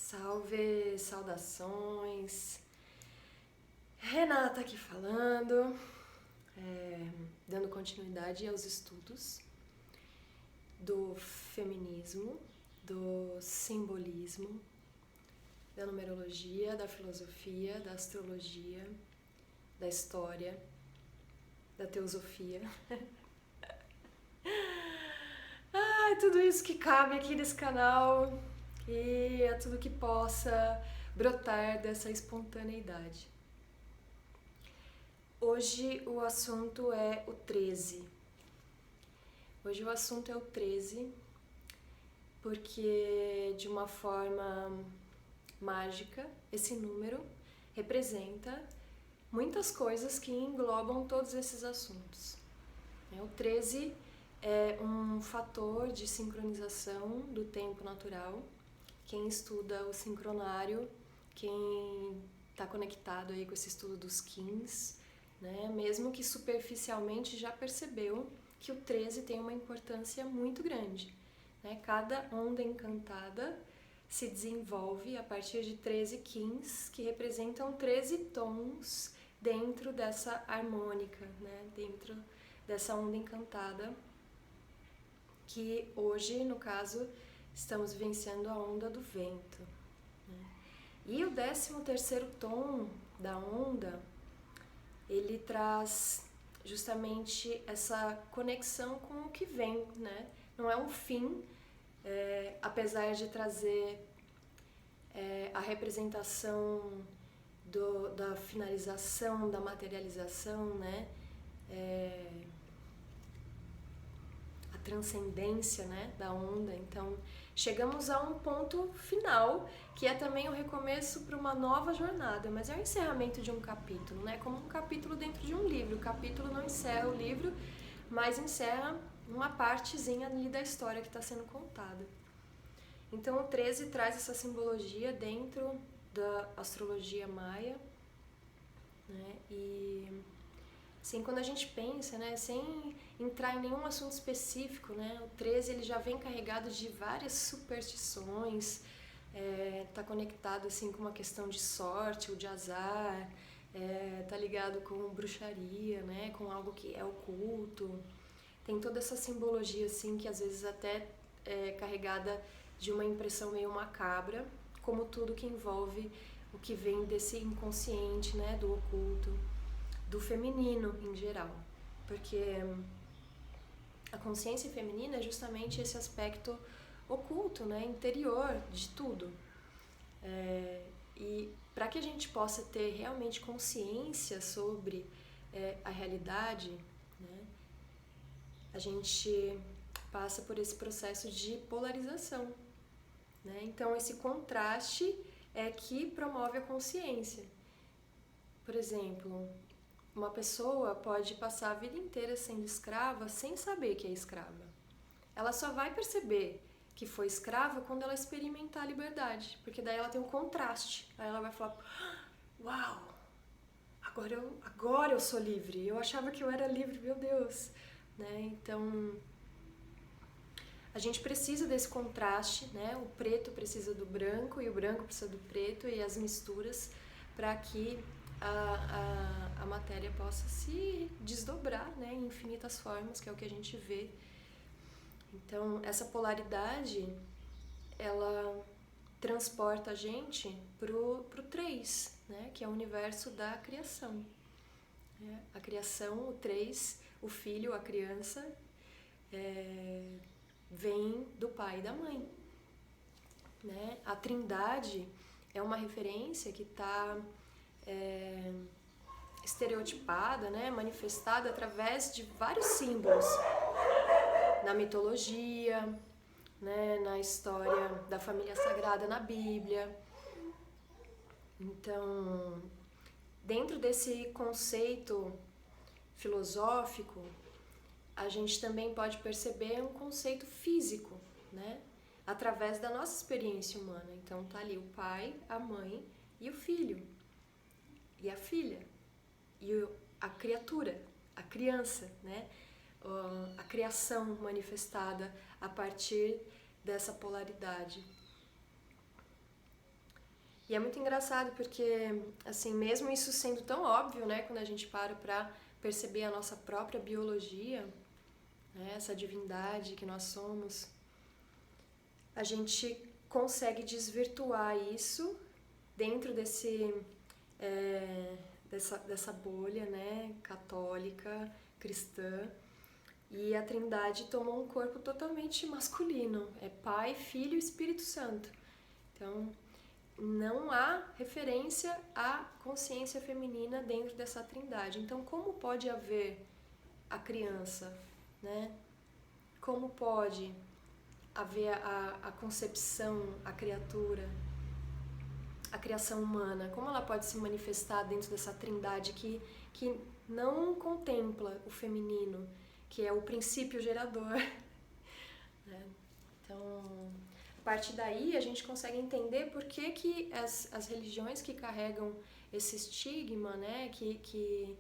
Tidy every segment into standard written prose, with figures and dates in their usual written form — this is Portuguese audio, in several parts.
Salve, saudações. Renata aqui falando, dando continuidade aos estudos do feminismo, do simbolismo, da numerologia, da filosofia, da astrologia, da história, da teosofia. Tudo isso que cabe aqui nesse canal e é tudo que possa brotar dessa espontaneidade. Hoje o assunto é o 13. Hoje o assunto é o 13 porque, de uma forma mágica, esse número representa muitas coisas que englobam todos esses assuntos. O 13 é um fator de sincronização do tempo natural. Quem estuda o sincronário, quem está conectado aí com esse estudo dos Kins, né, mesmo que superficialmente já percebeu que o 13 tem uma importância muito grande. Né? Cada onda encantada se desenvolve a partir de 13 Kins, que representam 13 tons dentro dessa harmônica, né? Dentro dessa onda encantada, que hoje, no caso, estamos vivenciando a onda do vento. Né? E o 13º tom da onda, ele traz justamente essa conexão com o que vem, né? Não é um fim, apesar de trazer a representação da finalização, da materialização, né? A transcendência, né, da onda. Então chegamos a um ponto final, que é também o recomeço para uma nova jornada, mas é o encerramento de um capítulo, né, como um capítulo dentro de um livro. O capítulo não encerra o livro, mas encerra uma partezinha ali da história que está sendo contada. Então o 13 traz essa simbologia dentro da astrologia maia, né, e assim, quando a gente pensa, né, sem entrar em nenhum assunto específico, né, o 13 ele já vem carregado de várias superstições, tá conectado assim com uma questão de sorte ou de azar, tá ligado com bruxaria, né, com algo que é oculto. Tem toda essa simbologia assim que às vezes até é carregada de uma impressão meio macabra, como tudo que envolve o que vem desse inconsciente, né, do oculto, do feminino em geral, porque a consciência feminina é justamente esse aspecto oculto, né, interior de tudo. E para que a gente possa ter realmente consciência sobre a realidade, né, a gente passa por esse processo de polarização. Né? Então esse contraste é que promove a consciência. Por exemplo, uma pessoa pode passar a vida inteira sendo escrava sem saber que é escrava. Ela só vai perceber que foi escrava quando ela experimentar a liberdade, porque daí ela tem um contraste. Aí ela vai falar: uau, agora eu sou livre. Eu achava que eu era livre, meu Deus. Né? Então a gente precisa desse contraste, né? O preto precisa do branco e o branco precisa do preto, e as misturas para que a matéria possa se desdobrar, né, em infinitas formas, que é o que a gente vê. Então, essa polaridade, ela transporta a gente pro 3, né, que é o universo da criação. A criação, o 3, o filho, a criança, vem do pai e da mãe. Né? A Trindade é uma referência que está estereotipada, né, manifestada através de vários símbolos na mitologia, né, na história da família sagrada na Bíblia. Então, dentro desse conceito filosófico, a gente também pode perceber um conceito físico, né, através da nossa experiência humana. Então tá ali o pai, a mãe e o filho, e a filha, e a criatura, a criança, né? A criação manifestada a partir dessa polaridade. E é muito engraçado porque, assim, mesmo isso sendo tão óbvio, né, quando a gente para perceber a nossa própria biologia, né, essa divindade que nós somos, a gente consegue desvirtuar isso dentro dessa bolha, né, católica, cristã, e a Trindade tomou um corpo totalmente masculino, é Pai, Filho e Espírito Santo. Então, não há referência à consciência feminina dentro dessa Trindade. Então, como pode haver a criança, né? Como pode haver a concepção, a criatura, a criação humana? Como ela pode se manifestar dentro dessa Trindade que não contempla o feminino, que é o princípio gerador, né? Então, a partir daí a gente consegue entender por que as religiões que carregam esse estigma, né, que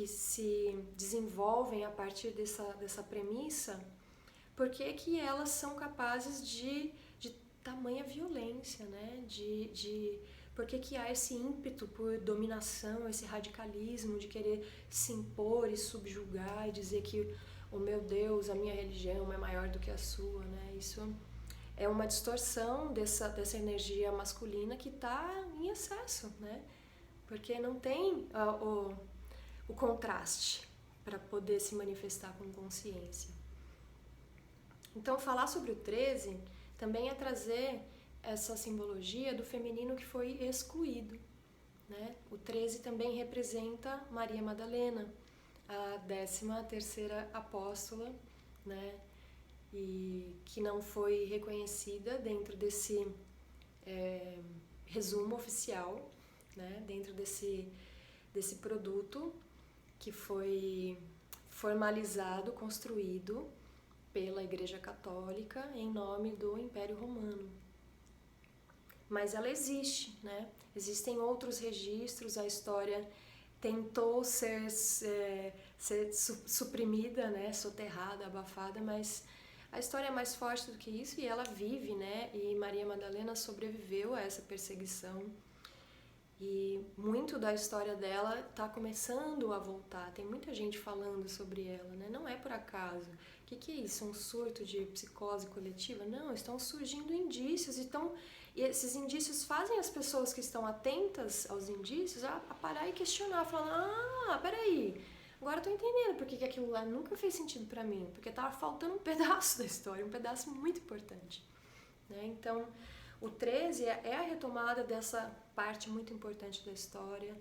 se desenvolvem a partir dessa premissa, por que elas são capazes de tamanha violência, né, por que há esse ímpeto por dominação, esse radicalismo de querer se impor e subjugar e dizer que o meu Deus, a minha religião é maior do que a sua, né? Isso é uma distorção dessa energia masculina que está em excesso, né? Porque não tem o contraste para poder se manifestar com consciência. Então, falar sobre o 13 também é trazer essa simbologia do feminino que foi excluído, né? O 13 também representa Maria Madalena, a 13ª apóstola, né? E que não foi reconhecida dentro desse resumo oficial, né? Dentro desse produto que foi formalizado, construído pela Igreja Católica em nome do Império Romano. Mas ela existe, né? Existem outros registros, a história tentou ser suprimida, né? Soterrada, abafada, mas a história é mais forte do que isso e ela vive, né? E Maria Madalena sobreviveu a essa perseguição. E muito da história dela está começando a voltar. Tem muita gente falando sobre ela, né? Não é por acaso. O que é isso? Um surto de psicose coletiva? Não, estão surgindo indícios e esses indícios fazem as pessoas que estão atentas aos indícios a parar e questionar, falando, peraí, agora eu tô entendendo por que aquilo lá nunca fez sentido para mim, porque tava faltando um pedaço da história, um pedaço muito importante, né? Então, o 13 é a retomada dessa parte muito importante da história,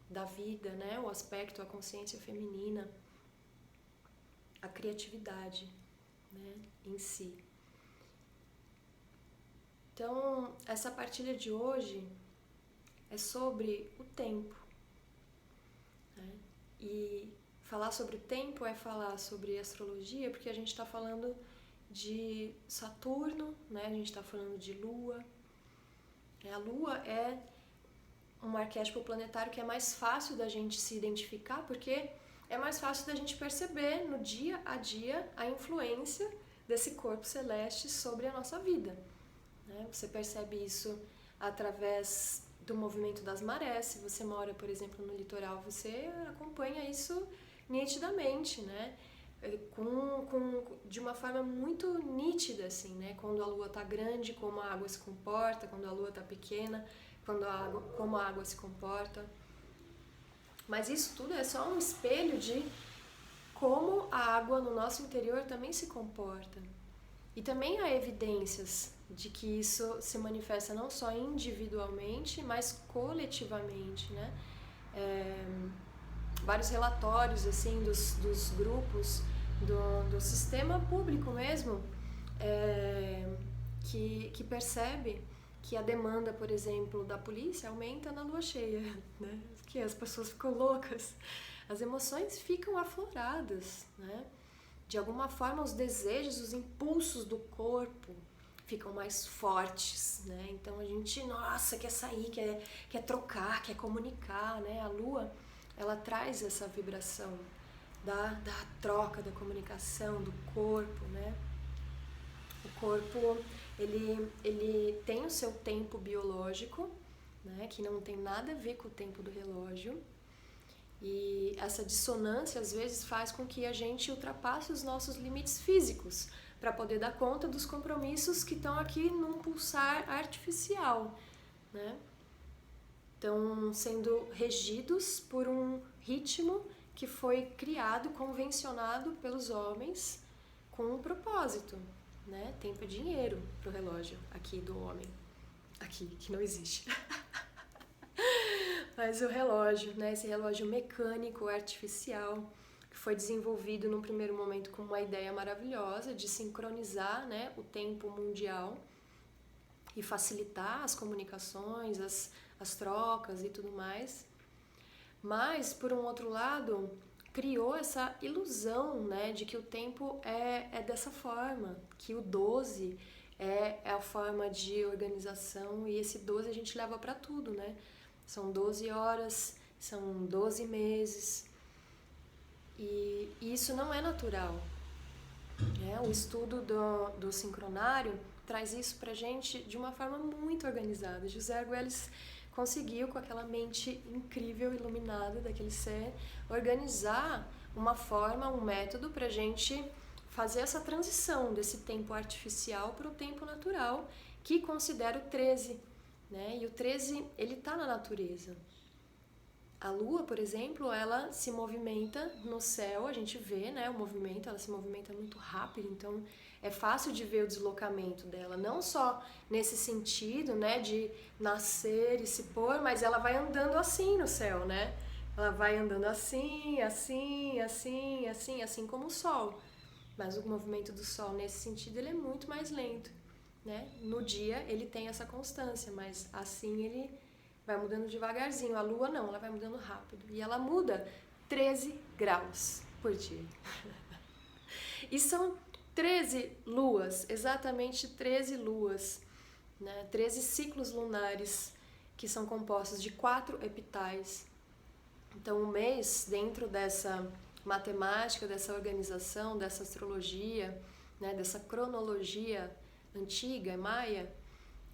da vida, né? O aspecto, a consciência feminina, a criatividade, né? Em si. Então, essa partilha de hoje é sobre o tempo, né? E falar sobre o tempo é falar sobre astrologia, porque a gente está falando de Saturno, né? A gente está falando de Lua. A Lua é um arquétipo planetário que é mais fácil da gente se identificar, porque é mais fácil da gente perceber no dia a dia a influência desse corpo celeste sobre a nossa vida, né? Você percebe isso através do movimento das marés. Se você mora, por exemplo, no litoral, você acompanha isso nitidamente, né? De uma forma muito nítida, assim, né? Quando a lua está grande, como a água se comporta, quando a lua está pequena, como a água se comporta. Mas isso tudo é só um espelho de como a água no nosso interior também se comporta. E também há evidências de que isso se manifesta não só individualmente, mas coletivamente, né? Vários relatórios assim dos grupos do sistema público mesmo, que percebe que a demanda, por exemplo, da polícia aumenta na lua cheia, né? Que as pessoas ficam loucas, as emoções ficam afloradas, né? De alguma forma os desejos, os impulsos do corpo ficam mais fortes, né? Então a gente, nossa, quer sair, quer trocar, quer comunicar, né? A lua, ela traz essa vibração da troca, da comunicação, do corpo, né? O corpo, ele tem o seu tempo biológico, né, que não tem nada a ver com o tempo do relógio. E essa dissonância, às vezes, faz com que a gente ultrapasse os nossos limites físicos para poder dar conta dos compromissos que estão aqui num pulsar artificial, né? Estão sendo regidos por um ritmo que foi criado, convencionado pelos homens com um propósito, né? Tempo é dinheiro pro relógio aqui do homem. Aqui, que não existe. Mas o relógio, né? Esse relógio mecânico, artificial, que foi desenvolvido num primeiro momento com uma ideia maravilhosa de sincronizar, né, o tempo mundial e facilitar as comunicações, as trocas e tudo mais. Mas, por um outro lado, criou essa ilusão, né, de que o tempo é dessa forma, que o 12 é a forma de organização, e esse 12 a gente leva para tudo, né? São 12 horas, são 12 meses, e isso não é natural. Né? O estudo do sincronário traz isso pra gente de uma forma muito organizada. José Argüelles conseguiu, com aquela mente incrível, iluminada daquele ser, organizar uma forma, um método pra gente fazer essa transição desse tempo artificial para o tempo natural, que considera o 13. Né? E o 13, ele está na natureza. A Lua, por exemplo, ela se movimenta no céu, a gente vê, né, o movimento, ela se movimenta muito rápido, então é fácil de ver o deslocamento dela, não só nesse sentido, né, de nascer e se pôr, mas ela vai andando assim no céu, né? Ela vai andando assim, assim, assim, assim, assim como o Sol. Mas o movimento do Sol, nesse sentido, ele é muito mais lento. Né? No dia ele tem essa constância, mas assim ele vai mudando devagarzinho. A Lua não, ela vai mudando rápido. E ela muda 13 graus por dia. E são 13 luas, exatamente 13 luas, né? 13 ciclos lunares que são compostos de 4 epitais. Então o mês, dentro dessa matemática, dessa organização, dessa astrologia, né? Dessa cronologia antiga, maia,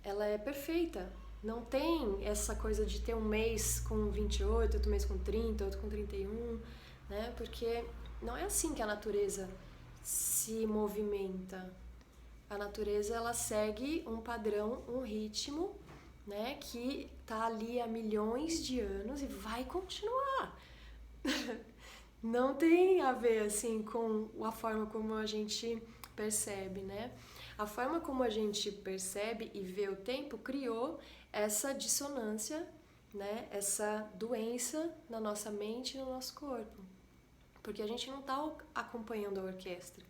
ela é perfeita. Não tem essa coisa de ter um mês com 28, outro mês com 30, outro com 31, né? Porque não é assim que a natureza se movimenta. A natureza, ela segue um padrão, um ritmo, né? Que tá ali há milhões de anos e vai continuar. Não tem a ver, assim, com a forma como a gente percebe, né? A forma como a gente percebe e vê o tempo criou essa dissonância, né? Essa doença na nossa mente e no nosso corpo. Porque a gente não está acompanhando a orquestra,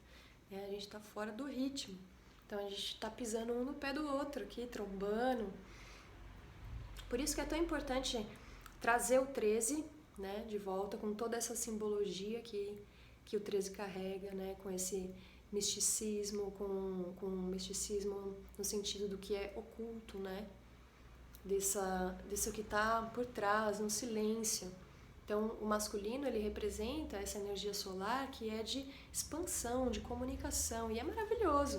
né? A gente está fora do ritmo. Então a gente está pisando um no pé do outro aqui, trombando. Por isso que é tão importante trazer o 13, né, de volta, com toda essa simbologia que o 13 carrega, né? Com esse misticismo, com misticismo no sentido do que é oculto, né? Disso que está por trás, no silêncio. Então, o masculino, ele representa essa energia solar que é de expansão, de comunicação, e é maravilhoso,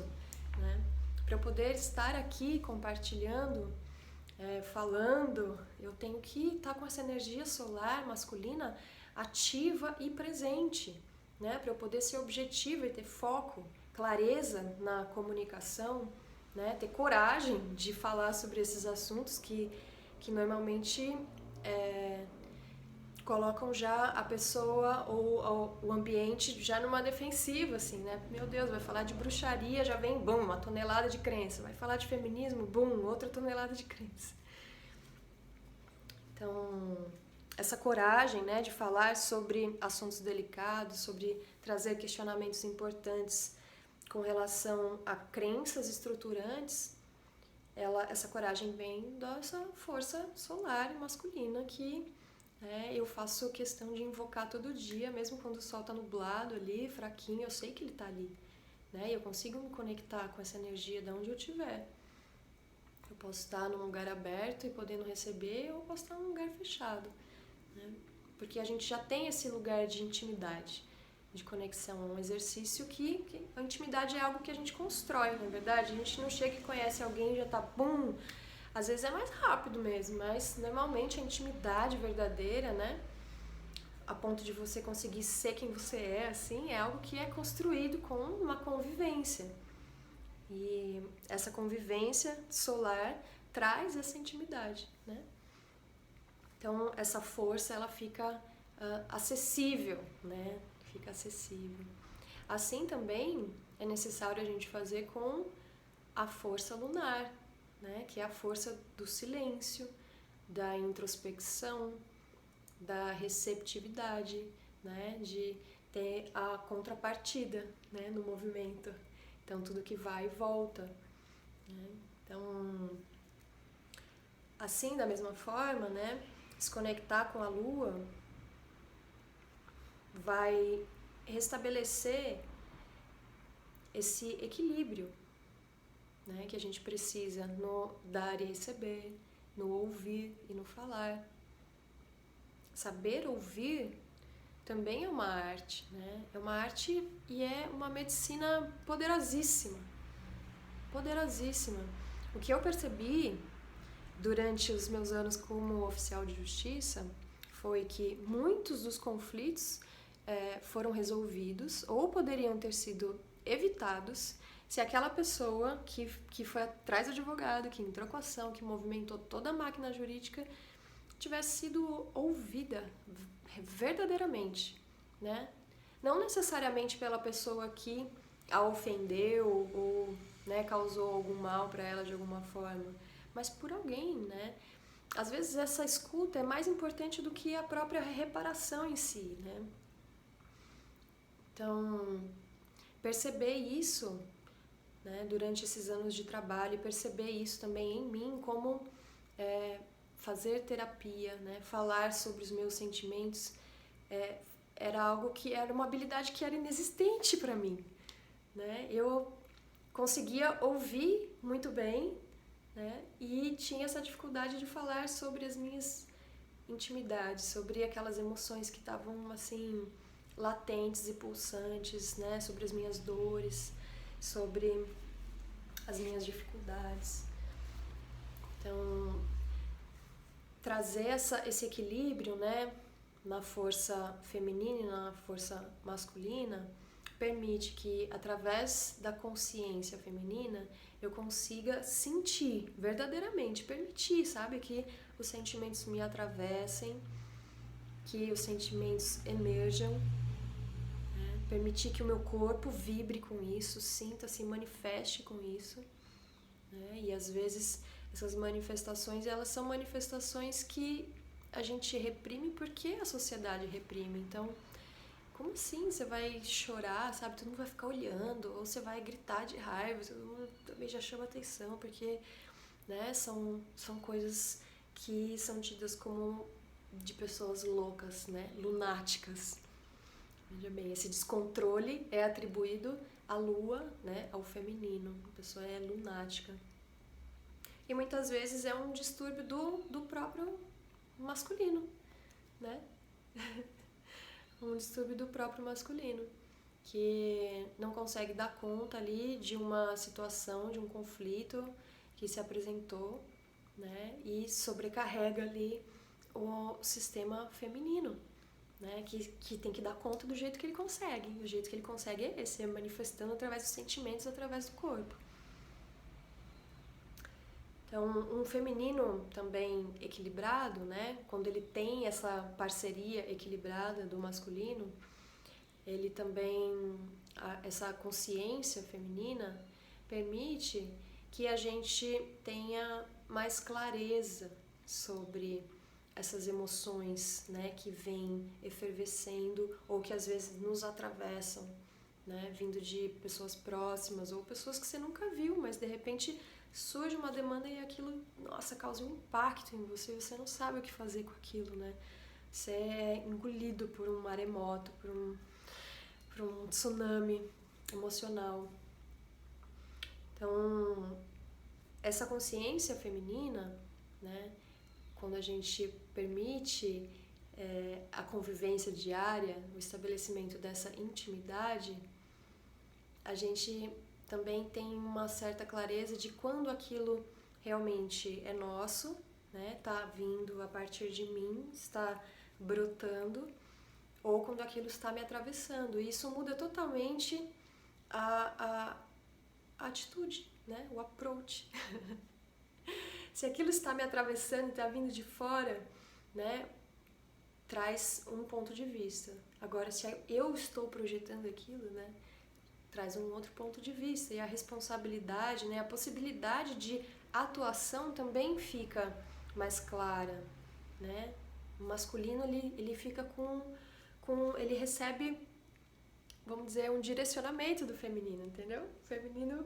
né? Para eu poder estar aqui compartilhando, falando, eu tenho que estar com essa energia solar masculina ativa e presente, né? Para eu poder ser objetiva e ter foco, clareza na comunicação, né? Ter coragem de falar sobre esses assuntos que normalmente colocam já a pessoa ou o ambiente já numa defensiva, assim, né? Meu Deus, vai falar de bruxaria, já vem, bum, uma tonelada de crença. Vai falar de feminismo, bum, outra tonelada de crença. Então, essa coragem, né, de falar sobre assuntos delicados, sobre trazer questionamentos importantes com relação a crenças estruturantes, essa coragem vem dessa força solar masculina que eu faço questão de invocar todo dia, mesmo quando o sol está nublado ali, fraquinho, eu sei que ele está ali, né? Eu consigo me conectar com essa energia de onde eu estiver. Eu posso estar num lugar aberto e podendo receber, ou posso estar num lugar fechado, né? Porque a gente já tem esse lugar de intimidade, de conexão, é um exercício que a intimidade é algo que a gente constrói, na verdade. A gente não chega e conhece alguém e já tá, bum, Às vezes é mais rápido mesmo, mas normalmente a intimidade verdadeira, né, a ponto de você conseguir ser quem você é, assim, é algo que é construído com uma convivência. E essa convivência solar traz essa intimidade, né? Então, essa força, ela fica acessível, né? Fica acessível. Assim também é necessário a gente fazer com a força lunar, né? Que é a força do silêncio, da introspecção, da receptividade, né? De ter a contrapartida, né? No movimento. Então, tudo que vai e volta, né? Então, assim, da mesma forma, né? Se conectar com a Lua vai restabelecer esse equilíbrio, né, que a gente precisa no dar e receber, no ouvir e no falar. Saber ouvir também é uma arte, né? É uma arte e é uma medicina poderosíssima. Poderosíssima. O que eu percebi durante os meus anos como oficial de justiça foi que muitos dos conflitos foram resolvidos ou poderiam ter sido evitados se aquela pessoa que foi atrás do advogado, que entrou com a ação, que movimentou toda a máquina jurídica, tivesse sido ouvida verdadeiramente, né? Não necessariamente pela pessoa que a ofendeu ou, né, causou algum mal para ela de alguma forma, mas por alguém, né? Às vezes essa escuta é mais importante do que a própria reparação em si, né? Então, perceber isso, né, durante esses anos de trabalho, perceber isso também em mim, como fazer terapia, né, falar sobre os meus sentimentos, era algo que era uma habilidade que era inexistente para mim, né? Eu conseguia ouvir muito bem, né, e tinha essa dificuldade de falar sobre as minhas intimidades, sobre aquelas emoções que estavam assim latentes e pulsantes, né, sobre as minhas dores, sobre as minhas dificuldades. Então, trazer esse equilíbrio, né, na força feminina e na força masculina, permite que, através da consciência feminina, eu consiga sentir verdadeiramente, permitir, sabe, que os sentimentos me atravessem, que os sentimentos emerjam, né? Permitir que o meu corpo vibre com isso, sinta-se, manifeste com isso, né? E às vezes essas manifestações, elas são manifestações que a gente reprime porque a sociedade reprime. Então, como assim você vai chorar, sabe? Todo mundo vai ficar olhando, ou você vai gritar de raiva, todo mundo também já chama atenção, porque, né, são coisas que são tidas como de pessoas loucas, né, lunáticas. Veja bem, esse descontrole é atribuído à lua, né, ao feminino. A pessoa é lunática. E muitas vezes é um distúrbio do próprio masculino, né? Um distúrbio do próprio masculino, que não consegue dar conta ali de uma situação, de um conflito que se apresentou, né? E sobrecarrega ali o sistema feminino, né? Que tem que dar conta do jeito que ele consegue. O jeito que ele consegue é esse, é manifestando através dos sentimentos, através do corpo. Então, um feminino também equilibrado, né? Quando ele tem essa parceria equilibrada do masculino, ele também, essa consciência feminina permite que a gente tenha mais clareza sobre essas emoções, né, que vêm efervescendo ou que às vezes nos atravessam, né, vindo de pessoas próximas ou pessoas que você nunca viu, mas de repente surge uma demanda e aquilo, nossa, causa um impacto em você, você não sabe o que fazer com aquilo, né? Você é engolido por um maremoto, por um tsunami emocional. Então, essa consciência feminina, né, quando a gente permite a convivência diária, o estabelecimento dessa intimidade, a gente também tem uma certa clareza de quando aquilo realmente é nosso, né? Tá vindo a partir de mim, está brotando, ou quando aquilo está me atravessando. E isso muda totalmente a atitude, né? O approach. Se aquilo está me atravessando e está vindo de fora, né? Traz um ponto de vista. Agora, se eu estou projetando aquilo, né? Traz um outro ponto de vista. E a responsabilidade, né? A possibilidade de atuação também fica mais clara, né? O masculino, ele fica ele recebe, vamos dizer, um direcionamento do feminino, entendeu? O feminino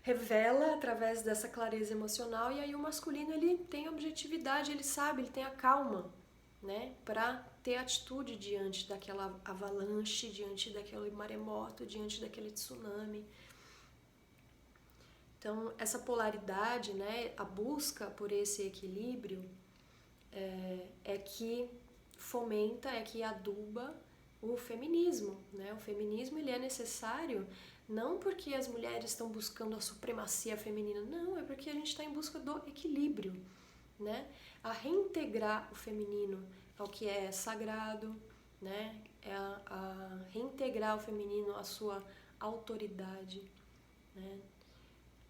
revela através dessa clareza emocional, e aí o masculino, ele tem objetividade, ele sabe, ele tem a calma, né, para ter atitude diante daquela avalanche, diante daquele maremoto, diante daquele tsunami. Então, essa polaridade, né, a busca por esse equilíbrio é que fomenta, é que aduba o feminismo, né? O feminismo, ele é necessário não porque as mulheres estão buscando a supremacia feminina, não, é porque a gente está em busca do equilíbrio, né? A reintegrar o feminino ao que é sagrado, né? A reintegrar o feminino à sua autoridade, né?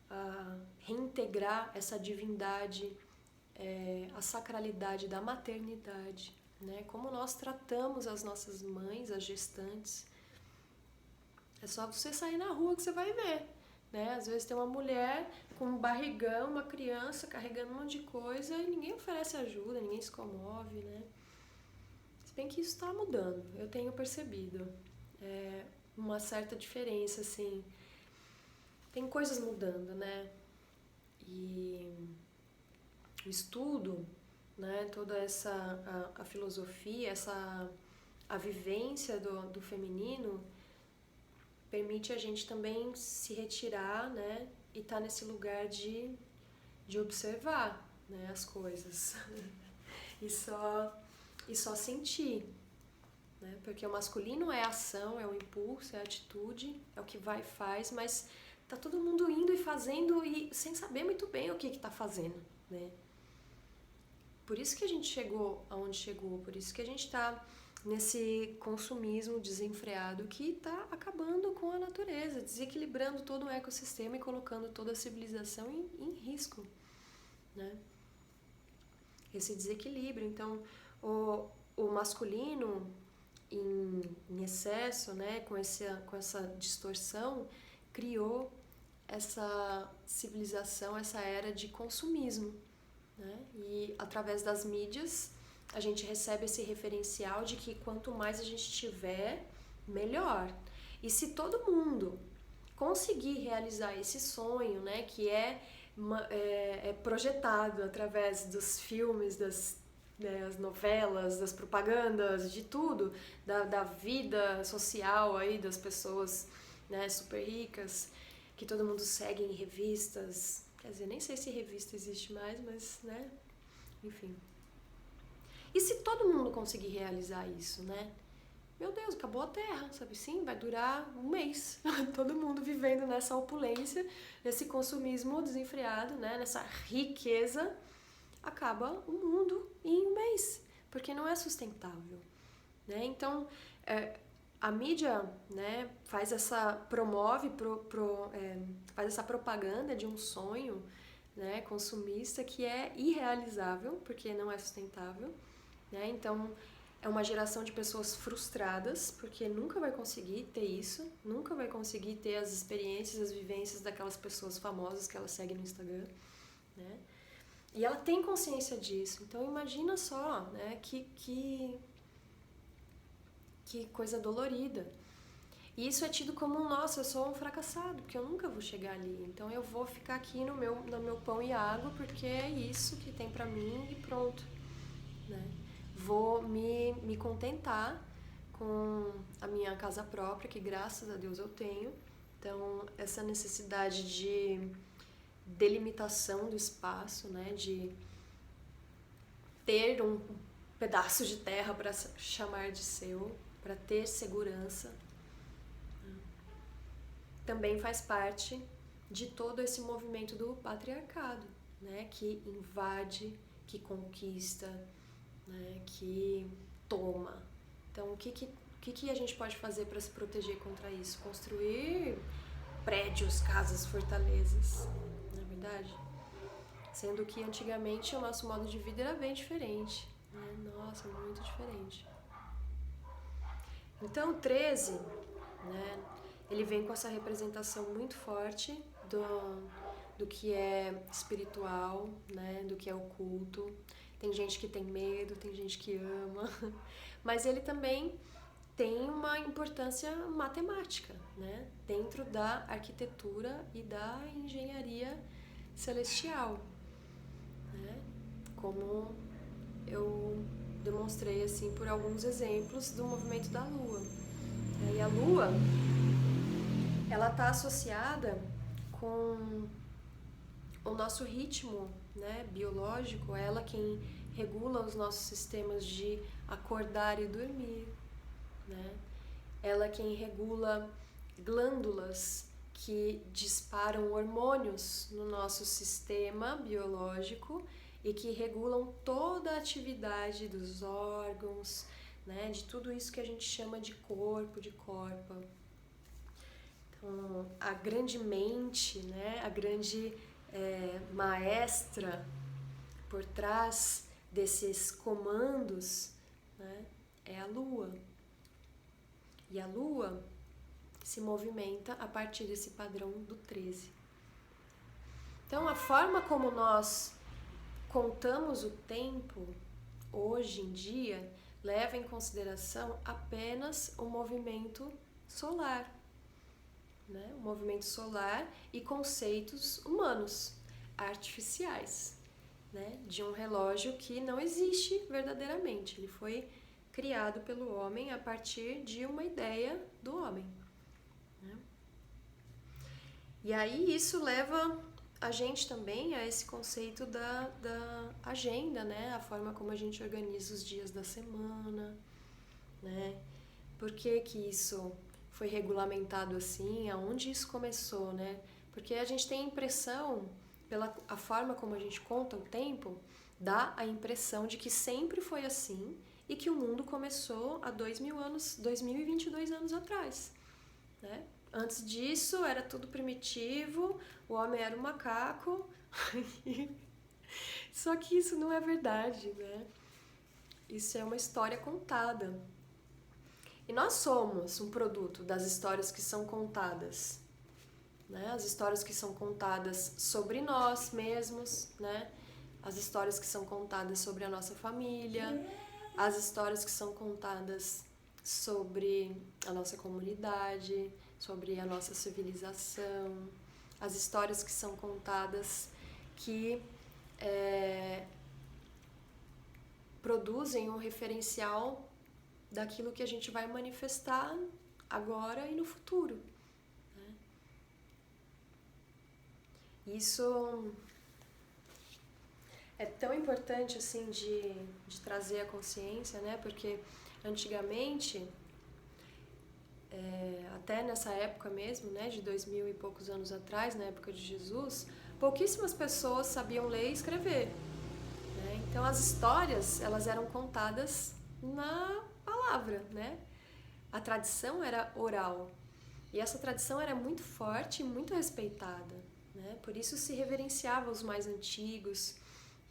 A reintegrar essa divindade, a sacralidade da maternidade, né? Como nós tratamos as nossas mães, as gestantes. É só você sair na rua que você vai ver, né? Às vezes tem uma mulher com um barrigão, uma criança carregando um monte de coisa e ninguém oferece ajuda, ninguém se comove, né? Se bem que isso está mudando, eu tenho percebido uma certa diferença, assim. Tem coisas mudando, né? E o estudo, né? Toda a filosofia, a vivência do feminino permite a gente também se retirar, né? E estar nesse lugar de observar, né, as coisas e só sentir, né? Porque o masculino é a ação, é o impulso, é a atitude, é o que vai e faz, mas tá todo mundo indo e fazendo e sem saber muito bem o que tá fazendo, né? Por isso que a gente chegou aonde chegou, por isso que a gente tá nesse consumismo desenfreado que está acabando com a natureza, desequilibrando todo o ecossistema e colocando toda a civilização em risco, né? Esse desequilíbrio. Então, o masculino em excesso, né, com essa distorção, criou essa civilização, essa era de consumismo, né? E através das mídias a gente recebe esse referencial de que quanto mais a gente tiver, melhor. E se todo mundo conseguir realizar esse sonho, né, que é projetado através dos filmes, das novelas, das propagandas, de tudo, da vida social aí das pessoas, né, super ricas, que todo mundo segue em revistas. Quer dizer, nem sei se revista existe mais, mas, né, enfim. E se todo mundo conseguir realizar isso, né? Meu Deus, acabou a Terra, sabe? Sim, vai durar um mês. Todo mundo vivendo nessa opulência, nesse consumismo desenfreado, né? Nessa riqueza. Acaba o mundo em um mês, porque não é sustentável, né? Então, a mídia, né, faz essa propaganda de um sonho, né, consumista que é irrealizável, porque não é sustentável, né? Então, é uma geração de pessoas frustradas, porque nunca vai conseguir ter isso, nunca vai conseguir ter as experiências, as vivências daquelas pessoas famosas que ela segue no Instagram, né? E ela tem consciência disso. Então, imagina só, né, que coisa dolorida. E isso é tido como, nossa, eu sou um fracassado, porque eu nunca vou chegar ali. Então, eu vou ficar aqui no meu pão e água, porque é isso que tem pra mim e pronto, né? Vou me contentar com a minha casa própria, que graças a Deus eu tenho. Então, essa necessidade de delimitação do espaço, né, de ter um pedaço de terra para chamar de seu, para ter segurança, também faz parte de todo esse movimento do patriarcado, né, que invade, que conquista, né, que toma. Então, o que a gente pode fazer para se proteger contra isso? Construir prédios, casas, fortalezas, não é verdade? Sendo que antigamente o nosso modo de vida era bem diferente, né? Nossa, muito diferente. Então, o 13, né, ele vem com essa representação muito forte do que é espiritual, né, do que é oculto. Tem gente que tem medo, tem gente que ama, mas ele também tem uma importância matemática, né, dentro da arquitetura e da engenharia celestial, né, como eu demonstrei assim por alguns exemplos do movimento da Lua. E a Lua, ela está associada com o nosso ritmo, né, biológico, é ela quem regula os nossos sistemas de acordar e dormir, né? Ela quem regula glândulas que disparam hormônios no nosso sistema biológico e que regulam toda a atividade dos órgãos, né, de tudo isso que a gente chama de corpo, de corpa. Então, a grande mente, né, a grande maestra por trás desses comandos, né, é a Lua. E a Lua se movimenta a partir desse padrão do 13. Então, a forma como nós contamos o tempo, hoje em dia, leva em consideração apenas o movimento solar, né? O movimento solar e conceitos humanos, artificiais, né? De um relógio que não existe verdadeiramente. Ele foi criado pelo homem a partir de uma ideia do homem, né? E aí isso leva a gente também a esse conceito da agenda, né? A forma como a gente organiza os dias da semana, né? Por que que isso foi regulamentado assim? Aonde isso começou, né? Porque a gente tem a impressão, pela a forma como a gente conta o tempo, dá a impressão de que sempre foi assim e que o mundo começou há 2022 anos atrás, né? Antes disso era tudo primitivo, o homem era um macaco, só que isso não é verdade, né? Isso é uma história contada. E nós somos um produto das histórias que são contadas, né? As histórias que são contadas sobre nós mesmos, né? As histórias que são contadas sobre a nossa família, as histórias que são contadas sobre a nossa comunidade, sobre a nossa civilização, as histórias que são contadas que produzem um referencial daquilo que a gente vai manifestar agora e no futuro, né? Isso é tão importante assim de trazer a consciência, né? Porque antigamente, até nessa época mesmo, né, de 2000 e poucos anos atrás, na época de Jesus, pouquíssimas pessoas sabiam ler e escrever, né? Então as histórias, elas eram contadas na palavra, né? A tradição era oral e essa tradição era muito forte e muito respeitada, né? Por isso se reverenciava os mais antigos,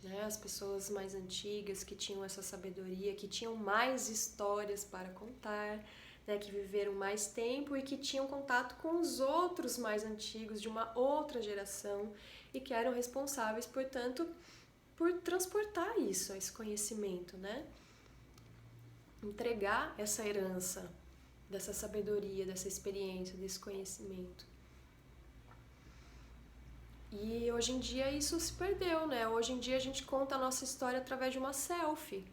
né? As pessoas mais antigas que tinham essa sabedoria, que tinham mais histórias para contar, né? Que viveram mais tempo e que tinham contato com os outros mais antigos de uma outra geração e que eram responsáveis, portanto, por transportar isso, esse conhecimento, né? Entregar essa herança dessa sabedoria, dessa experiência, desse conhecimento. E hoje em dia isso se perdeu, né? Hoje em dia a gente conta a nossa história através de uma selfie.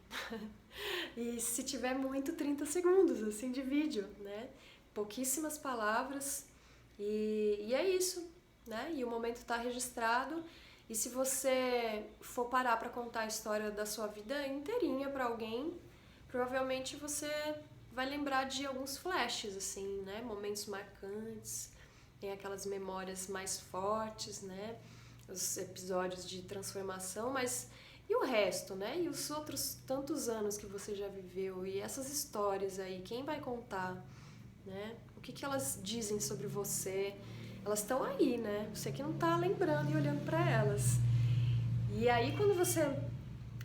E se tiver muito, 30 segundos, assim, de vídeo, né? Pouquíssimas palavras e é isso, né? E o momento está registrado. E se você for parar para contar a história da sua vida inteirinha para alguém, provavelmente você vai lembrar de alguns flashes, assim, né? Momentos marcantes, tem aquelas memórias mais fortes, né? os episódios de transformação, mas e o resto, né? E os outros tantos anos que você já viveu e essas histórias aí, quem vai contar, né? O que elas dizem sobre você? Elas estão aí, né? Você que não tá lembrando e olhando para elas. E aí quando você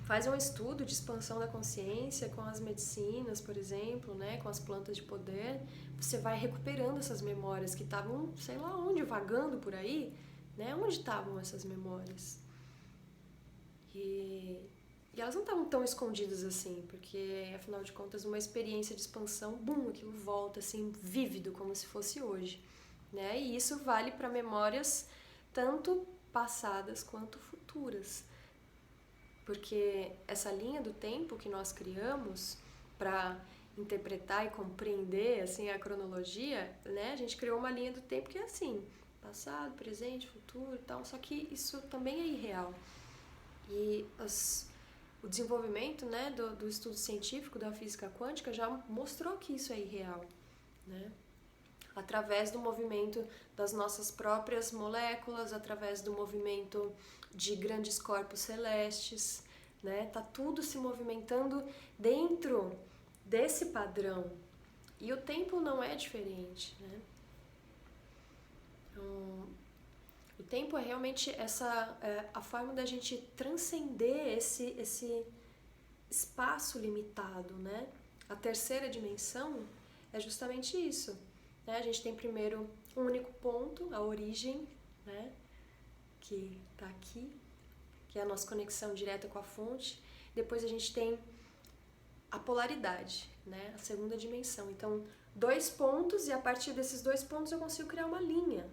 faz um estudo de expansão da consciência com as medicinas, por exemplo, né, com as plantas de poder, você vai recuperando essas memórias que estavam, sei lá onde, vagando por aí, né? Onde estavam essas memórias? E elas não estavam tão escondidas assim, porque, afinal de contas, uma experiência de expansão, bum, aquilo volta, assim, vívido, como se fosse hoje, né? E isso vale para memórias tanto passadas quanto futuras. Porque essa linha do tempo que nós criamos para interpretar e compreender assim a cronologia, né? A gente criou uma linha do tempo que é assim, passado, presente, futuro e tal, só que isso também é irreal. E o desenvolvimento, né, do estudo científico da física quântica já mostrou que isso é irreal, né? Através do movimento das nossas próprias moléculas, através do movimento de grandes corpos celestes, né? Tá tudo se movimentando dentro desse padrão. E o tempo não é diferente, né? Então, o tempo é realmente a forma da gente transcender esse espaço limitado, né? A terceira dimensão é justamente isso. Né? A gente tem primeiro um único ponto, a origem, né? Que está aqui, que é a nossa conexão direta com a fonte. Depois a gente tem a polaridade, né? A segunda dimensão. Então, 2 pontos, e a partir desses 2 pontos eu consigo criar uma linha,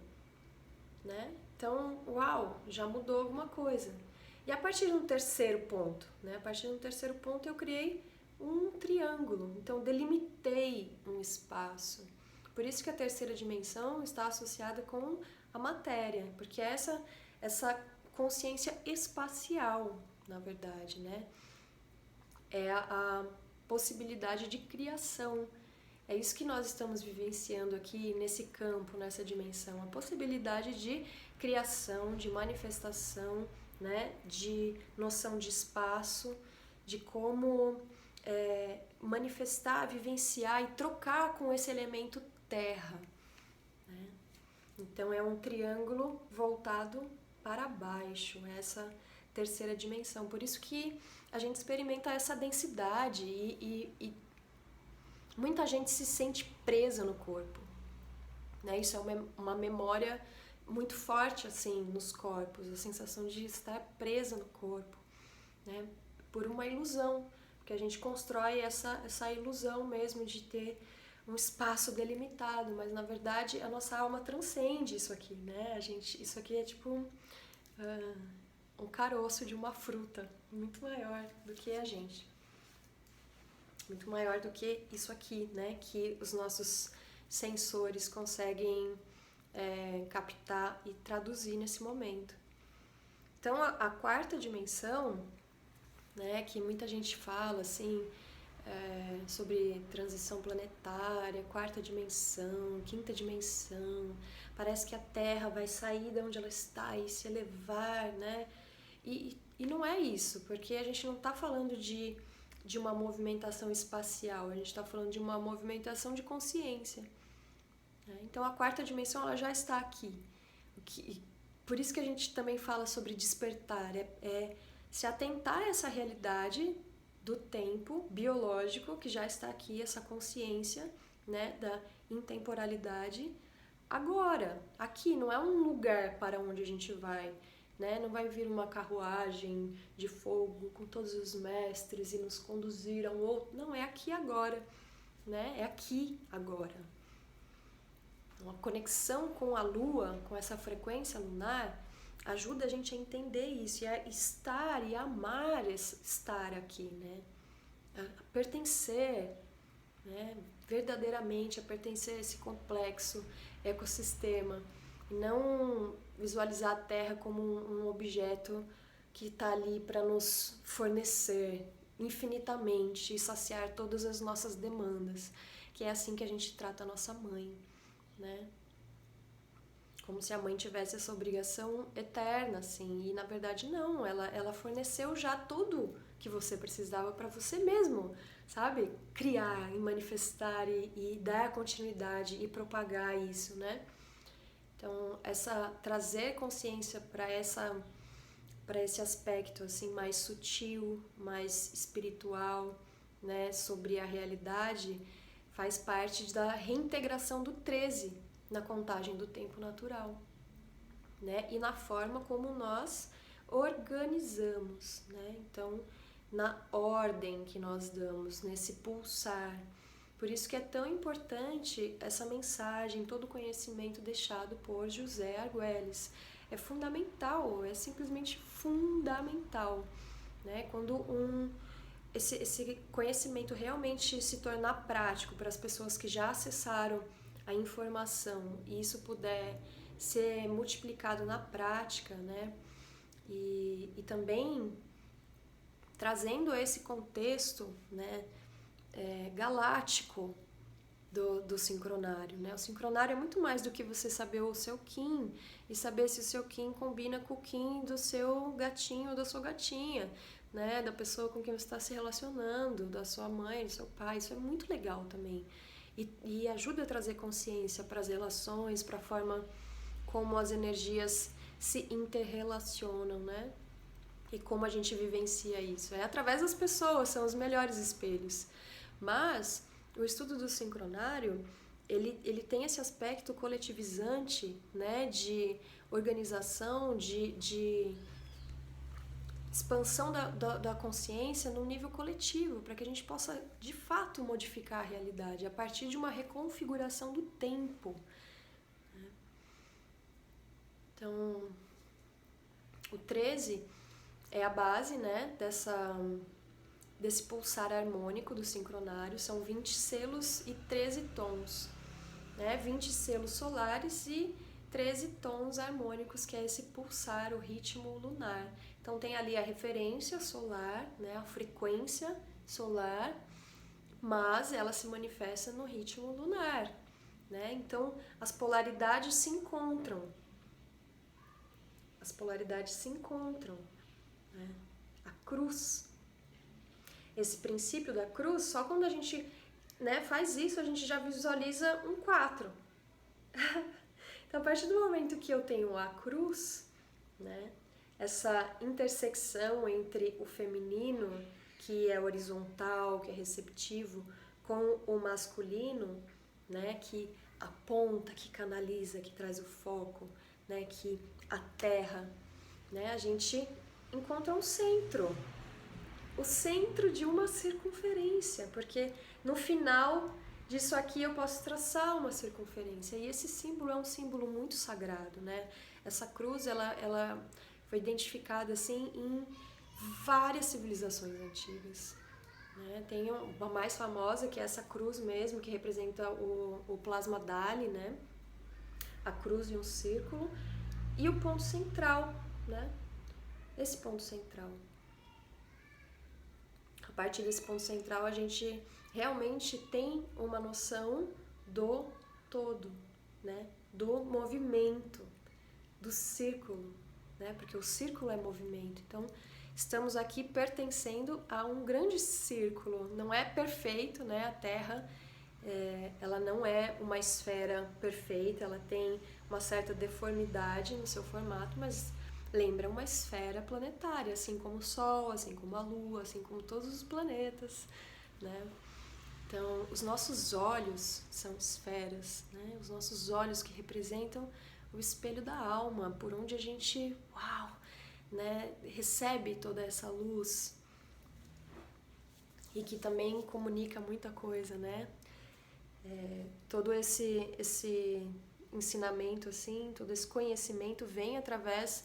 né? Então, uau, já mudou alguma coisa. E a partir de um terceiro ponto, né? A partir de um terceiro ponto eu criei um triângulo. Então, delimitei um espaço. Por isso que a terceira dimensão está associada com a matéria, porque é essa consciência espacial, na verdade, né? É a possibilidade de criação. É isso que nós estamos vivenciando aqui nesse campo, nessa dimensão, a possibilidade de criação, de manifestação, né? De noção de espaço, de como manifestar, vivenciar e trocar com esse elemento terra, né? Então é um triângulo voltado para baixo, essa terceira dimensão. Por isso que a gente experimenta essa densidade e muita gente se sente presa no corpo, né? Isso é uma memória muito forte assim nos corpos, a sensação de estar presa no corpo, né? Por uma ilusão, porque a gente constrói essa ilusão mesmo de ter um espaço delimitado, mas na verdade a nossa alma transcende isso aqui, né? Isso aqui é tipo um caroço de uma fruta muito maior do que a gente. Muito maior do que isso aqui, né? Que os nossos sensores conseguem captar e traduzir nesse momento. Então, a quarta dimensão, né? Que muita gente fala, assim, sobre transição planetária, quarta dimensão, quinta dimensão. Parece que a Terra vai sair de onde ela está e se elevar, né? E não é isso, porque a gente não está falando de uma movimentação espacial, a gente está falando de uma movimentação de consciência, né? Então a quarta dimensão ela já está aqui. Por isso que a gente também fala sobre despertar, se atentar a essa realidade do tempo biológico que já está aqui, essa consciência, né, da intemporalidade, agora, aqui, não é um lugar para onde a gente vai, né? Não vai vir uma carruagem de fogo com todos os mestres e nos conduzir a um outro. Não, é aqui agora, né? É aqui agora. Uma conexão com a Lua, com essa frequência lunar, ajuda a gente a entender isso, e a estar e amar estar aqui, né? A pertencer, né? Verdadeiramente a pertencer a esse complexo ecossistema. E não visualizar a Terra como um objeto que está ali para nos fornecer infinitamente e saciar todas as nossas demandas, que é assim que a gente trata a nossa mãe, né? como se a mãe tivesse essa obrigação eterna, assim, e na verdade não, ela forneceu já tudo que você precisava para você mesmo, sabe? Criar e manifestar e dar continuidade e propagar isso, né? Então, trazer consciência para esse aspecto assim mais sutil, mais espiritual, né, sobre a realidade, faz parte da reintegração do 13 na contagem do tempo natural, né? E na forma como nós organizamos, né? Então, na ordem que nós damos, nesse pulsar. Por isso que é tão importante essa mensagem, todo o conhecimento deixado por José Argüelles. É fundamental, é simplesmente fundamental, né? Quando esse conhecimento realmente se tornar prático para as pessoas que já acessaram a informação e isso puder ser multiplicado na prática, né? E também trazendo esse contexto, né, galáctico do sincronário, né? O sincronário é muito mais do que você saber o seu Kim e saber se o seu Kim combina com o Kim do seu gatinho ou da sua gatinha, né? Da pessoa com quem você está se relacionando, da sua mãe, do seu pai. Isso é muito legal também. E ajuda a trazer consciência para as relações, para a forma como as energias se interrelacionam, né? E como a gente vivencia isso. É através das pessoas, são os melhores espelhos. Mas o estudo do sincronário, ele tem esse aspecto coletivizante, né? De organização, de expansão da consciência num nível coletivo, para que a gente possa, de fato, modificar a realidade a partir de uma reconfiguração do tempo. Então, o 13 é a base, né, desse pulsar harmônico do sincronário. São 20 selos e 13 tons, né? 20 selos solares e 13 tons harmônicos, que é esse pulsar, o ritmo lunar. Então tem ali a referência solar, né, a frequência solar, mas ela se manifesta no ritmo lunar, né? Então as polaridades se encontram. As polaridades se encontram, né? A cruz. Esse princípio da cruz, só quando a gente, né, faz isso, a gente já visualiza um 4. Então, a partir do momento que eu tenho a cruz, né, essa intersecção entre o feminino, que é horizontal, que é receptivo, com o masculino, né, que aponta, que canaliza, que traz o foco, né, que aterra, né, a gente encontra um centro. O centro de uma circunferência, porque no final disso aqui eu posso traçar uma circunferência, e esse símbolo é um símbolo muito sagrado, né? Essa cruz, ela foi identificada assim em várias civilizações antigas, né? Tem uma mais famosa, que é essa cruz mesmo, que representa o plasma Dali, né? A cruz e um círculo, e o ponto central, né? Esse ponto central. A partir desse ponto central, a gente realmente tem uma noção do todo, né? Do movimento, do círculo, né? Porque o círculo é movimento. Então, estamos aqui pertencendo a um grande círculo. Não é perfeito, né? A Terra, ela não é uma esfera perfeita, ela tem uma certa deformidade no seu formato, mas lembra uma esfera planetária, assim como o Sol, assim como a Lua, assim como todos os planetas, né? Então, os nossos olhos são esferas, né? Os nossos olhos que representam o espelho da alma, por onde a gente, né, recebe toda essa luz e que também comunica muita coisa, né? Todo esse ensinamento, assim, todo esse conhecimento vem através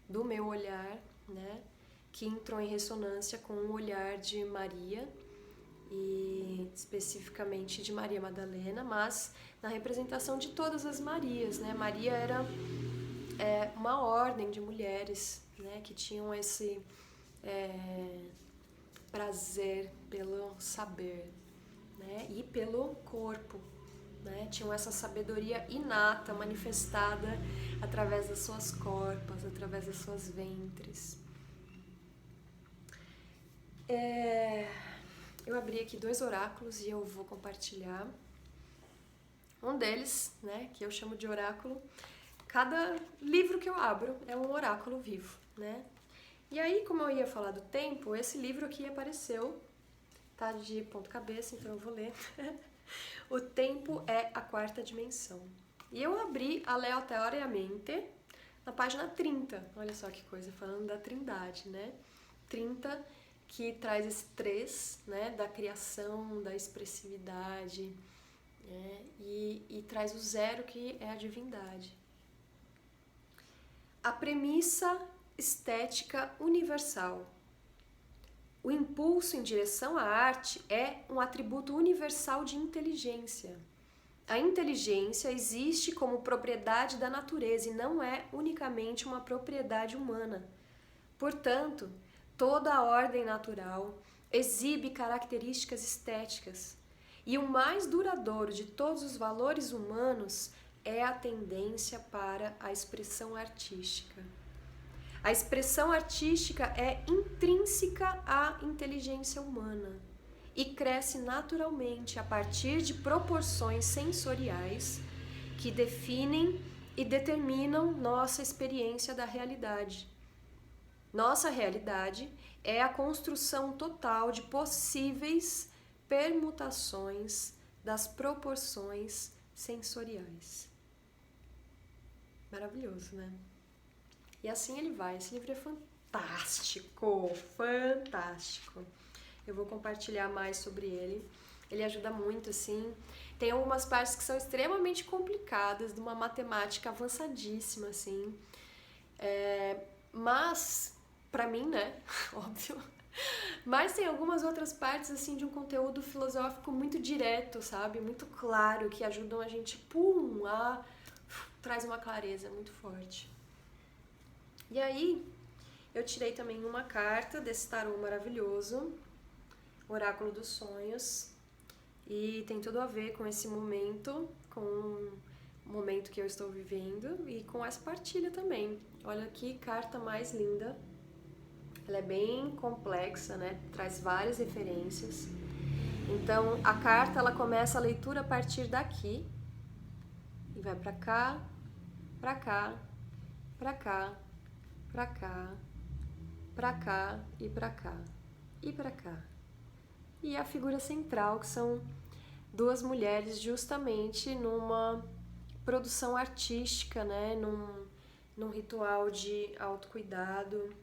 do meu olhar, né, que entrou em ressonância com o olhar de Maria, e especificamente de Maria Madalena, mas na representação de todas as Marias, né? Maria era uma ordem de mulheres, né, que tinham esse prazer pelo saber, né, e pelo corpo, né? Tinham essa sabedoria inata manifestada através das suas corpas, através das suas ventres. Eu abri aqui 2 oráculos e eu vou compartilhar. Um deles, né, que eu chamo de oráculo, cada livro que eu abro é um oráculo vivo, né? E aí, como eu ia falar do tempo, esse livro aqui apareceu, tá de ponta cabeça, então eu vou ler. O tempo é a 4ª dimensão. E eu abri aleatoriamente na página 30. Olha só que coisa, falando da trindade, né? 30, que traz esse 3, né? Da criação, da expressividade, né? E traz o 0, que é a divindade. A premissa estética universal. O impulso em direção à arte é um atributo universal de inteligência. A inteligência existe como propriedade da natureza e não é unicamente uma propriedade humana. Portanto, toda a ordem natural exibe características estéticas, e o mais duradouro de todos os valores humanos é a tendência para a expressão artística. A expressão artística é intrínseca à inteligência humana e cresce naturalmente a partir de proporções sensoriais que definem e determinam nossa experiência da realidade. Nossa realidade é a construção total de possíveis permutações das proporções sensoriais. Maravilhoso, né? E assim ele vai. Esse livro é fantástico, fantástico. Eu vou compartilhar mais sobre ele. Ele ajuda muito, assim. Tem algumas partes que são extremamente complicadas, de uma matemática avançadíssima, assim. Mas, pra mim, né? Óbvio. Mas tem algumas outras partes, assim, de um conteúdo filosófico muito direto, sabe? Muito claro, que ajudam a gente, traz uma clareza muito forte. E aí, eu tirei também uma carta desse tarô maravilhoso, Oráculo dos Sonhos, e tem tudo a ver com esse momento, com o momento que eu estou vivendo e com essa partilha também. Olha que carta mais linda. Ela é bem complexa, né? Traz várias referências. Então, a carta, ela começa a leitura a partir daqui e vai pra cá, pra cá, pra cá, pra cá, pra cá e pra cá e pra cá. E a figura central, que são 2 mulheres justamente numa produção artística, né? Num ritual de autocuidado,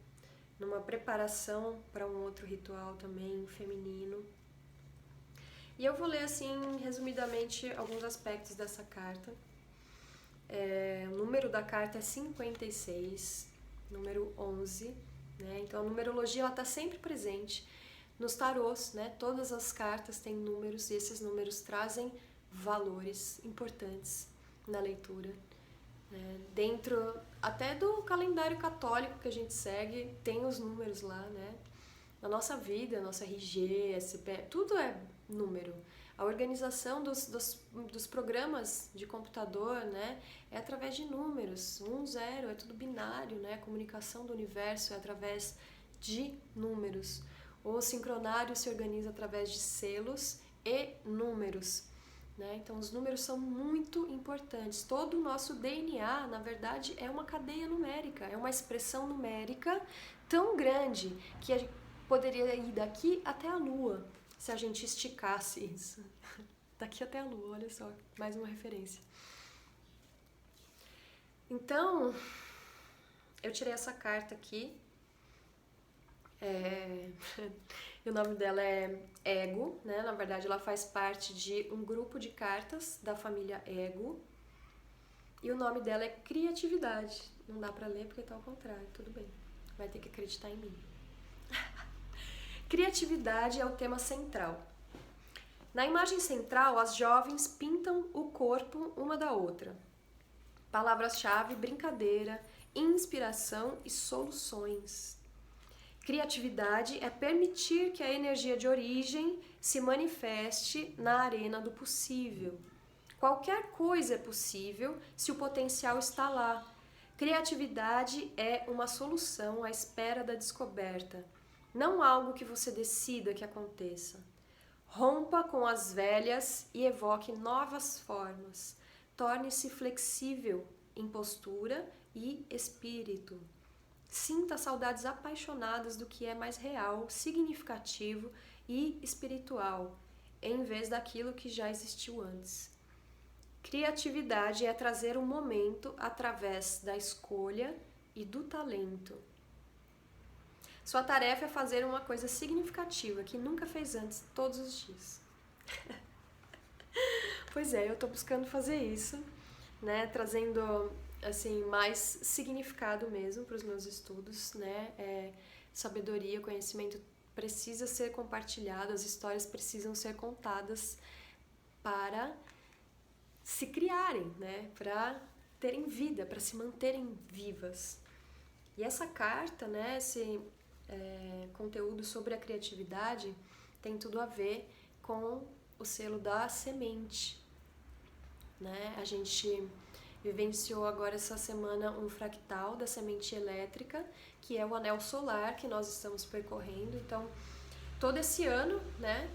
numa preparação para um outro ritual também feminino. E eu vou ler, assim, resumidamente, alguns aspectos dessa carta. O número da carta é 56, número 11, né? Então, a numerologia ela está sempre presente nos tarôs, né? Todas as cartas têm números e esses números trazem valores importantes na leitura. Dentro até do calendário católico que a gente segue, tem os números lá, né? Na nossa vida, nossa RG, SP, tudo é número. A organização dos programas de computador, né, é através de números. 1, 0, é tudo binário, né? A comunicação do universo é através de números. O sincronário se organiza através de selos e números, né? Então, os números são muito importantes. Todo o nosso DNA, na verdade, é uma cadeia numérica, é uma expressão numérica tão grande que a gente poderia ir daqui até a Lua, se a gente esticasse isso. Daqui até a Lua, olha só, mais uma referência. Então, eu tirei essa carta aqui. E o nome dela é Ego, né? Na verdade, ela faz parte de um grupo de cartas da família Ego. E o nome dela é Criatividade. Não dá pra ler porque tá ao contrário, tudo bem. Vai ter que acreditar em mim. Criatividade é o tema central. Na imagem central, as jovens pintam o corpo uma da outra. Palavras-chave: brincadeira, inspiração e soluções. Criatividade é permitir que a energia de origem se manifeste na arena do possível. Qualquer coisa é possível se o potencial está lá, Criatividade é uma solução à espera da descoberta, não algo que você decida que aconteça. Rompa com as velhas e evoque novas formas. Torne-se flexível em postura e espírito. Sinta saudades apaixonadas do que é mais real, significativo e espiritual, em vez daquilo que já existiu antes. Criatividade é trazer um momento através da escolha e do talento. Sua tarefa é fazer uma coisa significativa que nunca fez antes, todos os dias. Pois é, eu tô buscando fazer isso, né? Trazendo, assim, mais significado mesmo para os meus estudos, né? Sabedoria, conhecimento precisa ser compartilhado, as histórias precisam ser contadas para se criarem, né? Para terem vida, para se manterem vivas. E essa carta, né? Esse conteúdo sobre a criatividade tem tudo a ver com o selo da semente, né? A gente vivenciou agora essa semana um fractal da semente elétrica, que é o anel solar que nós estamos percorrendo. Então, todo esse ano, né?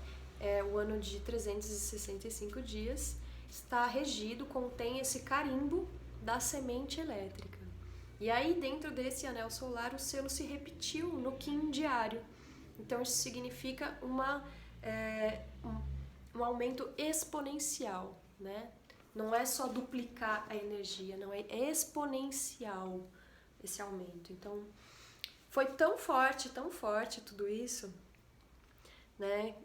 O ano de 365 dias, está regido, contém esse carimbo da semente elétrica. E aí, dentro desse anel solar, o selo se repetiu no Kim diário. Então, isso significa um aumento exponencial, né? Não é só duplicar a energia, não, é exponencial esse aumento. Então, foi tão forte tudo isso, né?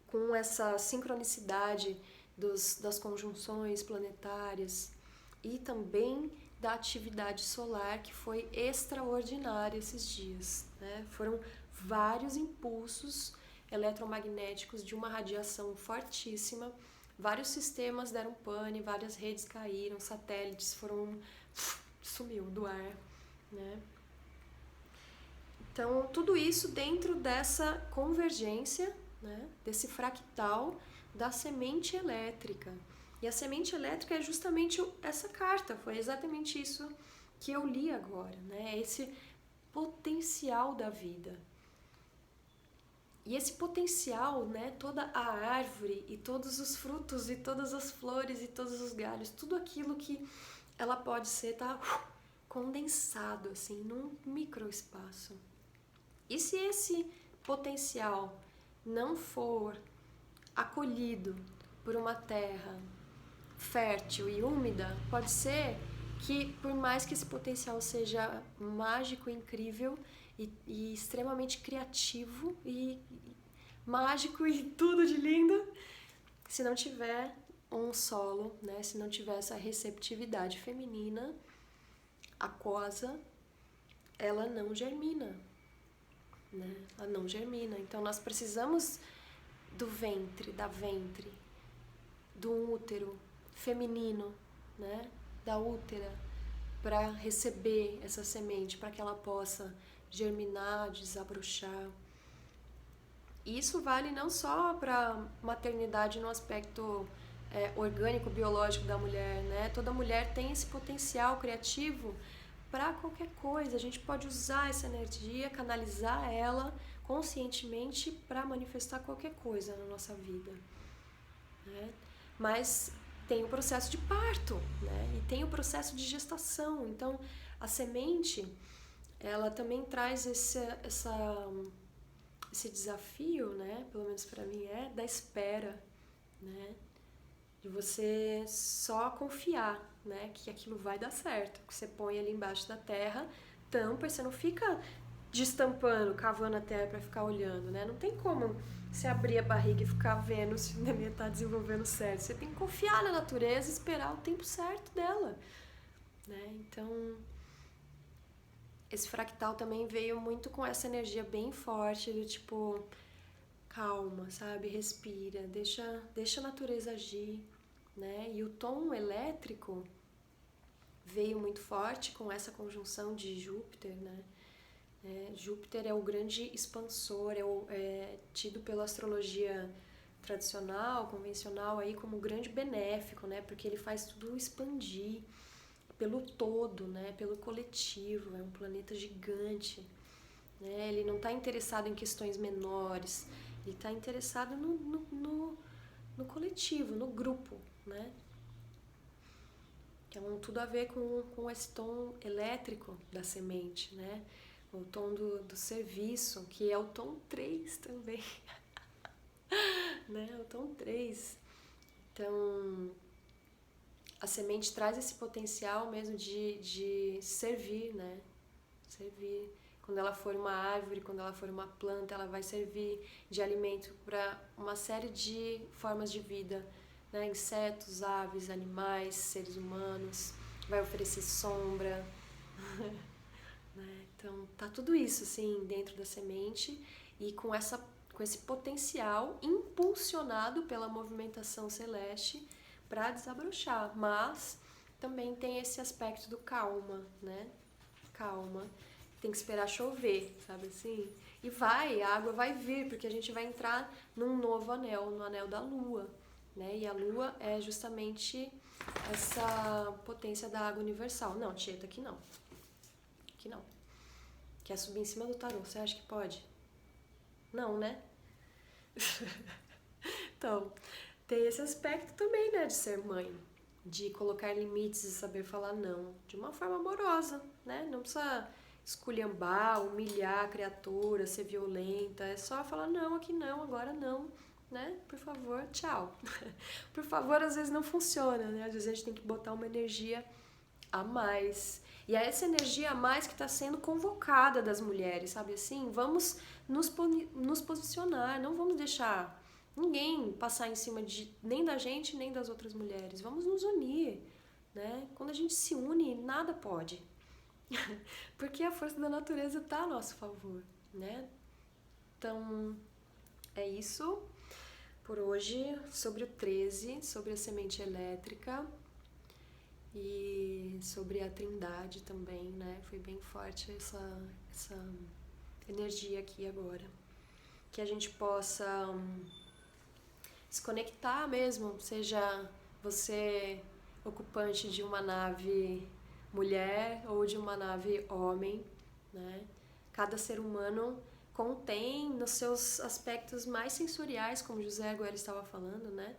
Com essa sincronicidade das conjunções planetárias e também da atividade solar, que foi extraordinária esses dias, né? Foram vários impulsos eletromagnéticos de uma radiação fortíssima, vários sistemas deram pane, várias redes caíram, satélites sumiu do ar, né? Então, tudo isso dentro dessa convergência, né? Desse fractal da semente elétrica. E a semente elétrica é justamente essa carta, foi exatamente isso que eu li agora, né? Esse potencial da vida. E esse potencial, né? Toda a árvore e todos os frutos e todas as flores e todos os galhos, tudo aquilo que ela pode ser, tá condensado assim num microespaço. E se esse potencial não for acolhido por uma terra fértil e úmida, pode ser que, por mais que esse potencial seja mágico, incrível e extremamente criativo e mágico e tudo de lindo, se não tiver um solo, né, se não tiver essa receptividade feminina, aquosa, ela não germina, né? Ela não germina. Então nós precisamos do ventre, do útero feminino, né? Da útera, para receber essa semente, para que ela possa germinar, desabrochar. Isso vale não só para maternidade no aspecto orgânico, biológico da mulher, né? Toda mulher tem esse potencial criativo para qualquer coisa. A gente pode usar essa energia, canalizar ela conscientemente para manifestar qualquer coisa na nossa vida, né? Mas tem o processo de parto, né? E tem o processo de gestação. Então, a semente, ela também traz esse desafio, né? Pelo menos para mim da espera, né? De você só confiar, né? Que aquilo vai dar certo. Que você põe ali embaixo da terra, tampa, e você não fica destampando, cavando a terra para ficar olhando, né? Não tem como você abrir a barriga e ficar vendo se o neném tá desenvolvendo certo. Você tem que confiar na natureza e esperar o tempo certo dela, né? Então, esse fractal também veio muito com essa energia bem forte do tipo, calma, sabe? Respira, deixa a natureza agir, né? E o tom elétrico veio muito forte com essa conjunção de Júpiter, né? Júpiter é o grande expansor, é tido pela astrologia tradicional, convencional, aí como grande benéfico, né? Porque ele faz tudo expandir, pelo todo, né? Pelo coletivo, é um planeta gigante, né? Ele não está interessado em questões menores, ele está interessado no coletivo, no grupo, né? Então, tudo a ver com esse tom elétrico da semente, né? O tom do serviço, que é o tom 3 também, né? O tom 3. Então, a semente traz esse potencial mesmo de servir, né? Servir. Quando ela for uma árvore, quando ela for uma planta, ela vai servir de alimento para uma série de formas de vida, né? Insetos, aves, animais, seres humanos, vai oferecer sombra, né? Então, tá tudo isso assim dentro da semente e com esse potencial impulsionado pela movimentação celeste para desabrochar, mas também tem esse aspecto do calma, né? Calma. Tem que esperar chover, sabe assim? E a água vai vir, porque a gente vai entrar num novo anel, no anel da lua, né? E a lua é justamente essa potência da água universal. Não, Tieta, aqui não. Aqui não. Quer subir em cima do tarô, você acha que pode? Não, né? Então, tem esse aspecto também, né, de ser mãe, de colocar limites e saber falar não, de uma forma amorosa, né? Não precisa esculhambar, humilhar a criatura, ser violenta, é só falar não, aqui não, agora não, né? Por favor, tchau. Por favor, às vezes não funciona, né? Às vezes a gente tem que botar uma energia a mais. E é essa energia a mais que está sendo convocada das mulheres, sabe assim? Vamos nos posicionar, não vamos deixar ninguém passar em cima nem da gente, nem das outras mulheres. Vamos nos unir, né? Quando a gente se une, nada pode. Porque a força da natureza está a nosso favor, né? Então, é isso por hoje sobre o 13, sobre a semente elétrica e sobre a Trindade também, né? Foi bem forte essa energia aqui agora. Que a gente possa se conectar mesmo, seja você ocupante de uma nave mulher ou de uma nave homem, né? Cada ser humano contém nos seus aspectos mais sensoriais, como José agora estava falando, né?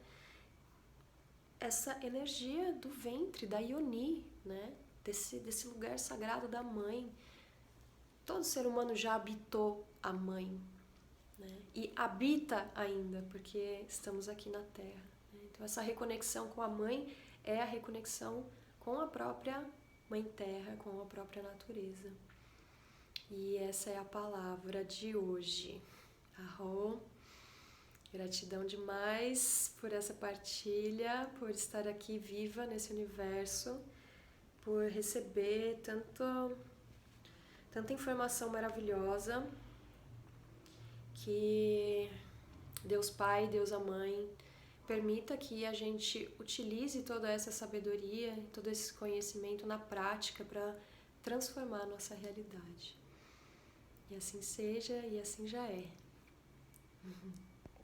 Essa energia do ventre, da Ioni, né? Desse lugar sagrado da mãe. Todo ser humano já habitou a mãe, né? E habita ainda, porque estamos aqui na Terra, né? Então essa reconexão com a mãe é a reconexão com a própria Mãe Terra, com a própria natureza. E essa é a palavra de hoje. Arro. Gratidão demais por essa partilha, por estar aqui viva nesse universo, por receber tanta informação maravilhosa. Que Deus Pai, Deus a Mãe, permita que a gente utilize toda essa sabedoria, todo esse conhecimento na prática para transformar a nossa realidade. E assim seja, e assim já é.